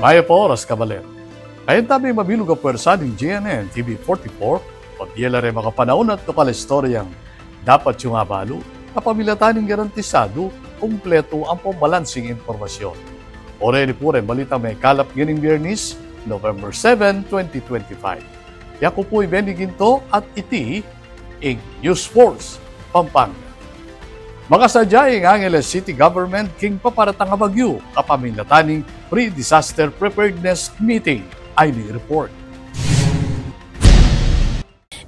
Maya po oras kabaler. Ayun tabi mabilog ang pwersa ng GNN TV44 pagdielare makapanahon at lokal istoryang dapat yung abalo kapamilataning garantisado kumpleto ang pambalansing informasyon. Oreni po rin balita may kalap gining Biyernes, November 7, 2025. Yaku po'y beniginto at iti ing News Force, Pampanga. Makasadya ang Angeles City Government king paparatang bagyo kapamilataning pre-disaster preparedness meeting ay ni-report.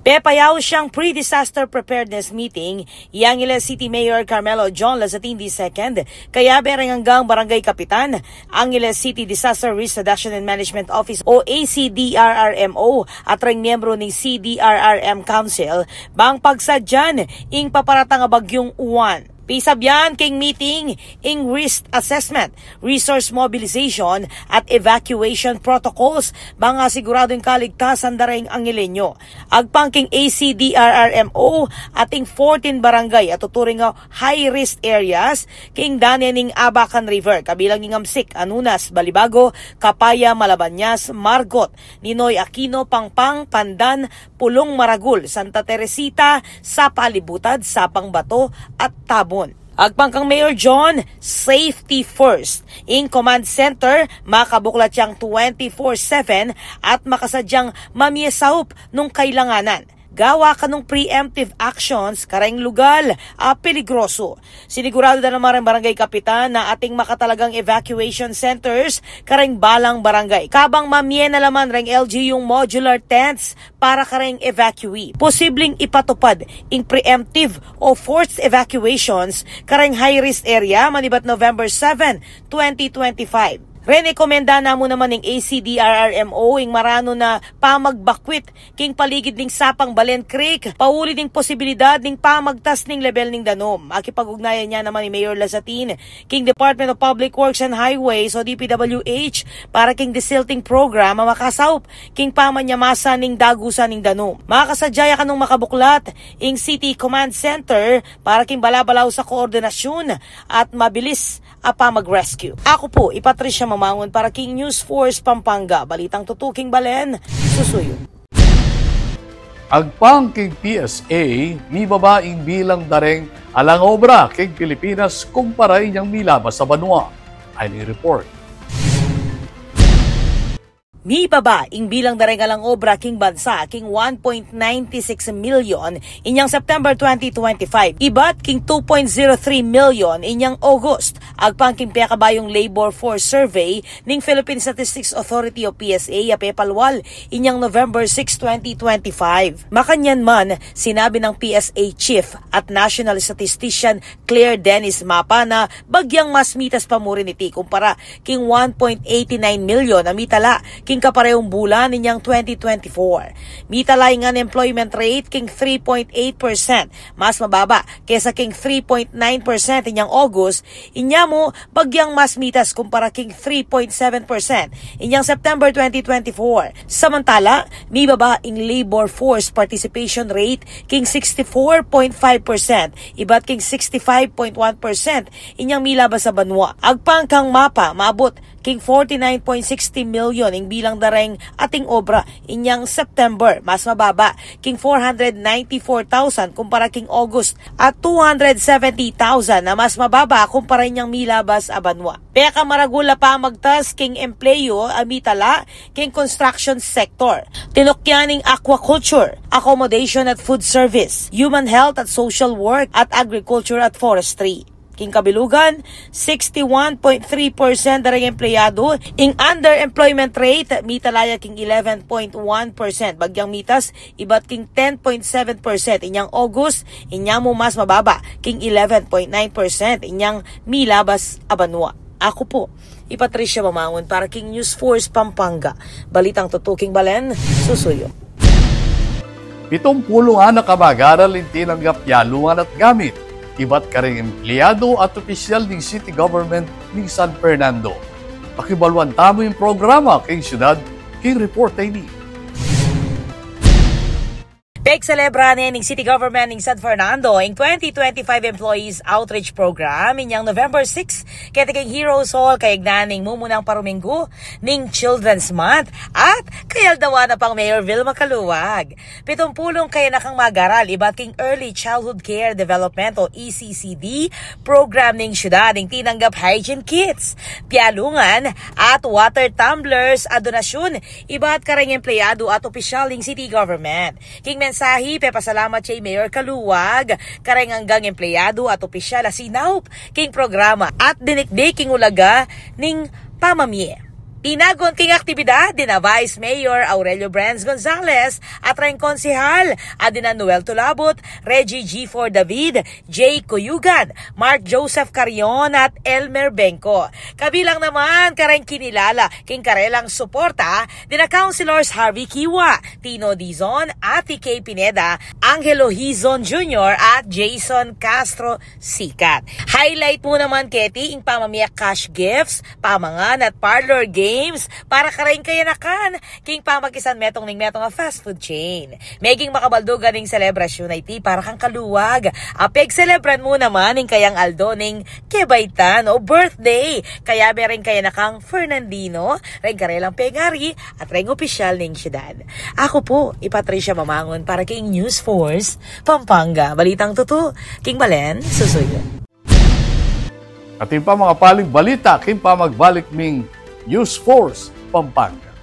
Pepayaw siyang pre-disaster preparedness meeting, Angeles City Mayor Carmelo John Lazatin II, kaya bereng hanggang Barangay Kapitan, Angeles City Disaster Risk Reduction and Management Office o ACDRRMO at ring miyembro ng CDRRM Council, bang pagsadyan ing paparatang bagyong Uwan. Pisabyan king meeting ing risk assessment, resource mobilization at evacuation protocols banga siguradong kaligtasan dareng Angelenyo. Agpangking ACDRRMO ating 14 barangay at tuturing high risk areas king danening Abacan River kabilang Ingamsik, Anunas, Balibago, Kapaya, Malabanyas, Margot, Ninoy Aquino, Pangpang, Pandan, Pulong Maragul, Santa Teresita, Sapalibutad, Sapang Bato at Tabon. Agpangkang Mayor John, safety first. In command center, makabuklat siyang 24/7 at makasadyang mamiyesaup nung kailanganan. Gawa ka nung preemptive actions kareng lugal, peligroso. Sinigurado na naman ang Barangay Kapitan na ating makatalagang evacuation centers kareng balang barangay. Kabang mamye na laman reng LG yung modular tents para kareng evacuee. Posibleng ipatupad in preemptive o forced evacuations kareng high-risk area manibat November 7, 2025. Rekomenda na mo naman ng ACDRRMO ing marano na pamagbakwit king paligid ning Sapang Balen Creek, pauli ding posibilidad ning pamagtas ning level ning danom. Akipag-ugnayan niya naman ni Mayor Lazatin king Department of Public Works and Highways o DPWH para king desilting program ang makasaup king pamanyamasa ning dagusan ning danom. Makasadyaya kanong makabuklat ing City Command Center para king balabalaw sa koordinasyon at mabilis mag-rescue. Ako po, Patricia Mamangon para King News Force Pampanga. Balitang tutuking balen, susuyo. Agpang king PSA, mi babaeng bilang dareng alang obra king Pilipinas kumpara inyang milabas sa banwa. Ay ni-report. Mi baba ing bilang darengalang obra king bansa king 1.96 million inyang September 2025. Ibat king 2.03 million inyang August. Agpang king kabayong labor force survey ning Philippine Statistics Authority o PSA a pepalwal inyang November 6, 2025. Makanyan man sinabi ng PSA Chief at National Statistician Claire Dennis Mapa na bagyang mas mitas pa mo rin iti kumpara king 1.89 million na mitala king kaparehong bulan ninyang 2024. Mitalay nga employment rate king 3.8%, mas mababa kesa king 3.9% inyang August, inya mo bagyang mas mitas kumpara king 3.7% inyang September 2024. Samantala, mi baba ing labor force participation rate king 64.5%, ibat king 65.1% inyang milabas sa banwa. Agpang kang Mapa maabot king 49.60 million ing bilang dareng ating obra inyang September, mas mababa king 494,000 kumpara king August at 270,000 na mas mababa kumpara inyang milabas a banwa. Peka maragula pa magtas king empleyo amitala king construction sector, tinokyaning aquaculture, accommodation at food service, human health at social work at agriculture at forestry. King kabilugan, 61.3% darang empleyado. Ing underemployment rate, mitalaya king 11.1%. Bagyang mitas, ibat king 10.7%. Inyang August, inyang mo mas mababa, king 11.9%. Inyang milabas abanwa. Ako po, Patricia Mamangon para King News Force Pampanga. Balitang tutuking balen, susuyo. 70 na kamag-aral tinanggap yalungan at gamit. Iba't karing empleyado at opisyal ng City Government ng San Fernando. Pakibaluan tamo yung programa king syudad, king report ay ni. Pagselebra ning City Government ng San Fernando ang 2025 Employees Outreach Program inyang November 6 kaya Heroes Hall kayagnan ning mumunang paruminggo ning Children's Month at kayaldawa na pang Mayor Vilma Caluwag. 70 kaya nakang magaral iba't king Early Childhood Care Development o ECCD program ning syudad ning tinanggap hygiene kits, pialungan at water tumblers at donasyon iba't karang empleyado at opisyal ning City Government. King mensahe pasalamat kay Mayor Caluwag karang hanggang empleyado at opisyal asinaup king programa at dinikdik king ulaga ning pamamie. Tinagon king aktibidad din na Vice Mayor Aurelio Brands Gonzales at ring konsehal Adina Noel Tulabot, Reggie G4 David, Jay Cuyugan, Mark Joseph Carion at Elmer Benco. Kabilang naman karang kinilala king karelang suporta din na Councilors Harvey Kiwa, Tino Dizon, Ati K. Pineda, Angelo Hizon Jr. at Jason Castro Sikat. Highlight mo naman Keti ing pamamiyak cash gifts, pamangan at parlor games para karaing kayanakan king pamagisan metong a fast food chain. Meging makabaldugan ning selebrasyon na iti para kang Kaluwag. Apeg celebran mo naman ning kayang Aldo ning Kebaytan o birthday. Kaya bereng kayanakang Fernandino, ring karelang pegari at ring opisyal ning syudad. Ako po, Patricia Mamangon para king News Force, Pampanga. Balitang totoo, King Balen, susuyo. At yung pa mga paling balita, king pa magbalik ming News Force, Pampanga.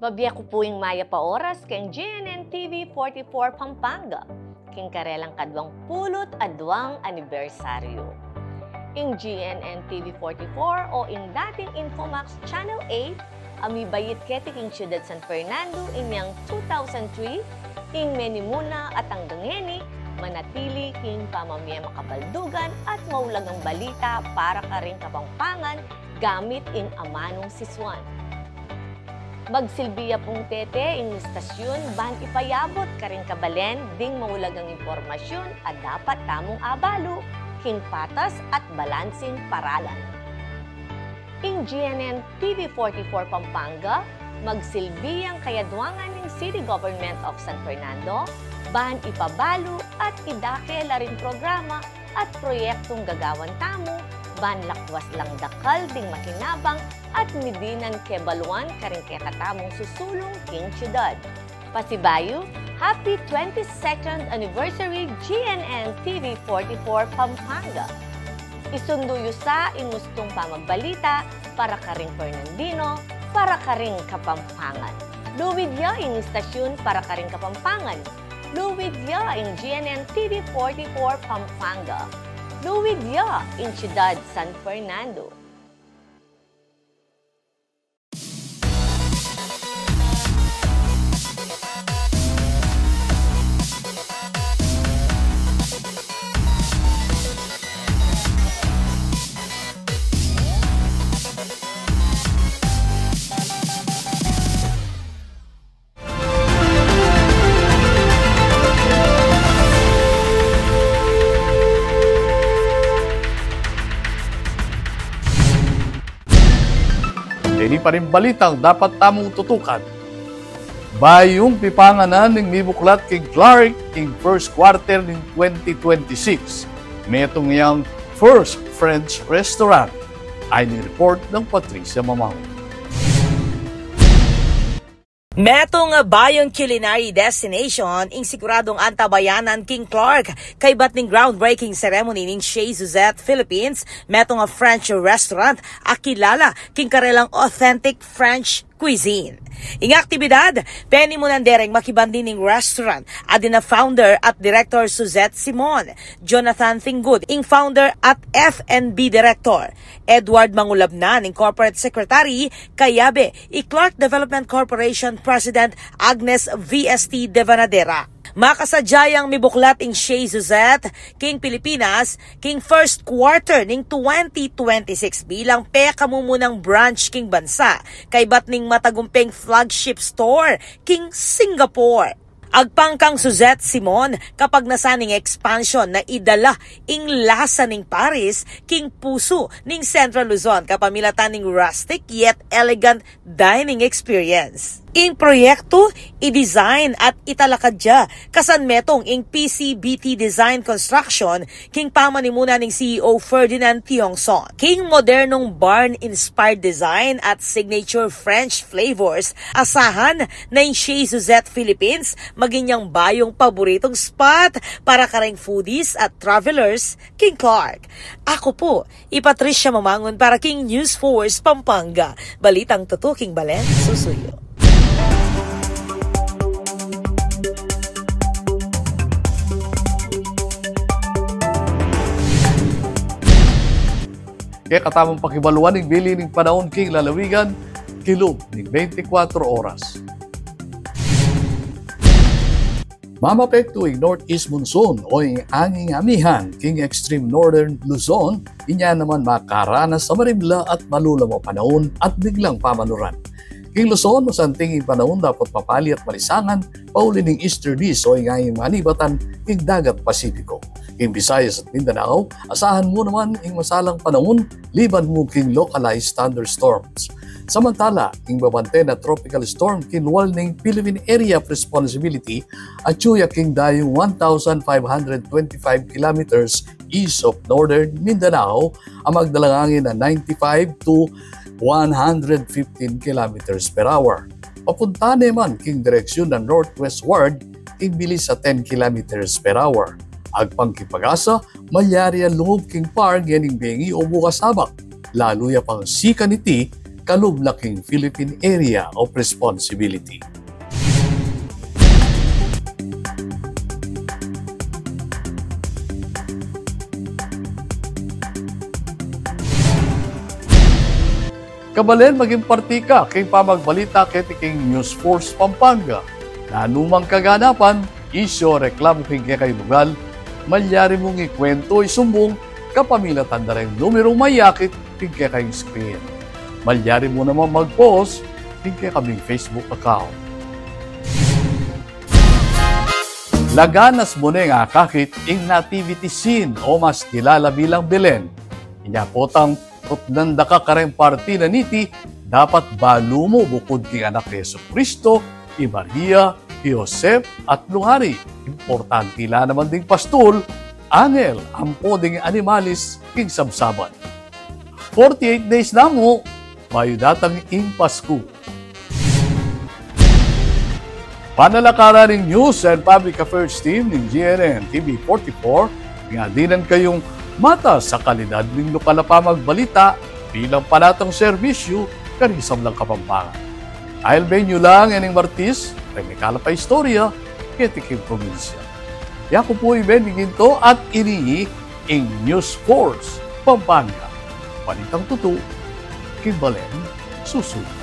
Babiya ko po yung Maya pa oras kay GNN TV 44 Pampanga, king karelang kadwang pulot adwang anibersaryo. Ing GNN TV 44 o ing dating Infomax Channel 8, ami bayit keti king siyudad San Fernando inyang 2003, ing menimuna at hanggang ngeni, manatili king pamamaya makabaldugan at maulagang balita para karing kapampangan gamit ing amanong siswan. Magsilbiya pong tete ing istasyon ban ipayabot karing kabalen ding maulagang impormasyon at dapat tamong abalo king patas at balansing paralan. Ing GNN TV 44 Pampanga, magsilbiyang kayadwangan ng City Government of San Fernando ban ipabalo at idake laring programa at proyektong gagawan tamo ban lakwas lang dakal ding makinabang at midinan kebaluan karing katamong susulong king syudad. Pasibayo, happy 22nd anniversary GNN TV 44 Pampanga. Isunduyo sa ingustong pamagbalita para karing Fernandino, para karing Kapampangan. Luwid ya ing istasyon para karing Kapampangan. Luwid ya ing GNN TV 44 Pampanga. Luwid ya ing Ciudad San Fernando. Hindi pa rin balitang dapat tamong tutukan. Bayong pipanganan ng nibuklat king Clark king first quarter ng 2026. Metong yang first French restaurant ay nireport ng Patricia Mamangon. Metong bayong culinary destination ing siguradong antabayanan King Clark kay bat ning groundbreaking ceremony ning Chez Suzette Philippines metong French restaurant akilala king karelang authentic French cuisine. Ing aktibidad, Penny Munandereng makibandining restaurant, adina founder at director Suzette Simon, Jonathan Thinggood, ing founder at F&B director, Edward Mangulabnan, ing corporate secretary, Kayabe, Clark Development Corporation President Agnes VST Devanadera. Makasadyayang mibuklat ing Shea Suzette, King Pilipinas, King first quarter ning 2026 bilang pekamumunang branch king bansa, kay batning matagumpeng flagship store, King Singapore. Agpangkang Suzette Simon kapag nasaning expansion na idala ing lasa ning Paris, king puso ning Central Luzon kapamilatan ning rustic yet elegant dining experience. Ing proyekto, i-design at italakadya kasan metong ing PCBT Design Construction king pamanimuna ning CEO Ferdinand Tiongson. King modernong barn-inspired design at signature French flavors, asahan na ing Shea Suzette Philippines maginyang bayong paboritong spot para kareng foodies at travelers, King Clark. Ako po, Patricia Mamangon para King News Force Pampanga. Balitang tutuking Balen, susuyo. Kaya katamang pakibaluan ng bili ng panahon king lalawigan, kilom ng 24 oras. Mamapekto ang Northeast Monsoon o ang anging amihan king extreme northern Luzon, inya naman makaranas sa marimla at malulamo panahon at biglang pamanuran. King Luzon, masanting ang panahon dapat mapali at malisangan, pauli ng easterlies o ang anging manibatan king dagat Pasipiko. King Visayas at Mindanao, asahan mo naman ang masalang panahon, liban mo king localized thunderstorms. Samantala, king babante na tropical storm kinwal ng Philippine Area of Responsibility at Chuya king dayong 1,525 kilometers east of northern Mindanao ang magdalangangin na 95 to 115 kilometers per hour. Papunta naman king direksyon na northwestward king bilis sa 10 kilometers per hour. Agpangkipag-asa, malyari ang lungog king par ganing bengi o bukas sabak. Lalo ya pang sika niti, kalublaking Philippine Area of Responsibility. Kabalen maging partika king pamagbalita kiti king News Force Pampanga. Nanumang kaganapan, isyo reklamo king kay lugal, malyari mong ikwento isumbong kapamilatan na rin numerong mayakit king kay screen. Malyari mo naman mag-post king kaming Facebook account. Laganas mo na nga kakit ing nativity scene o mas kilala bilang Belen. Inyapotang tutnanda ka kareng party na niti, dapat balo mo bukod king anak ni Yesu Cristo, i Maria, i Josep at Luhari. Importante la naman ding pastol, angel, ampo ding animalis king sabsaban. 48 days na mo, mayo datang ing Pasko. Panalakaran ng News and Public Affairs Team ng GNN TV 44, nga dinan kayong mata sa kalidad ng lokal na pamagbalita bilang panatang serbisyo kanisam lang Kapampangan. I'll bring nyo lang yaning Martis, teknikala pa istorya, ketiking probinsya. Yako po iben ginto at inihi ing News Force Pampanga. Palitang tuto, Kimbalen, susunod.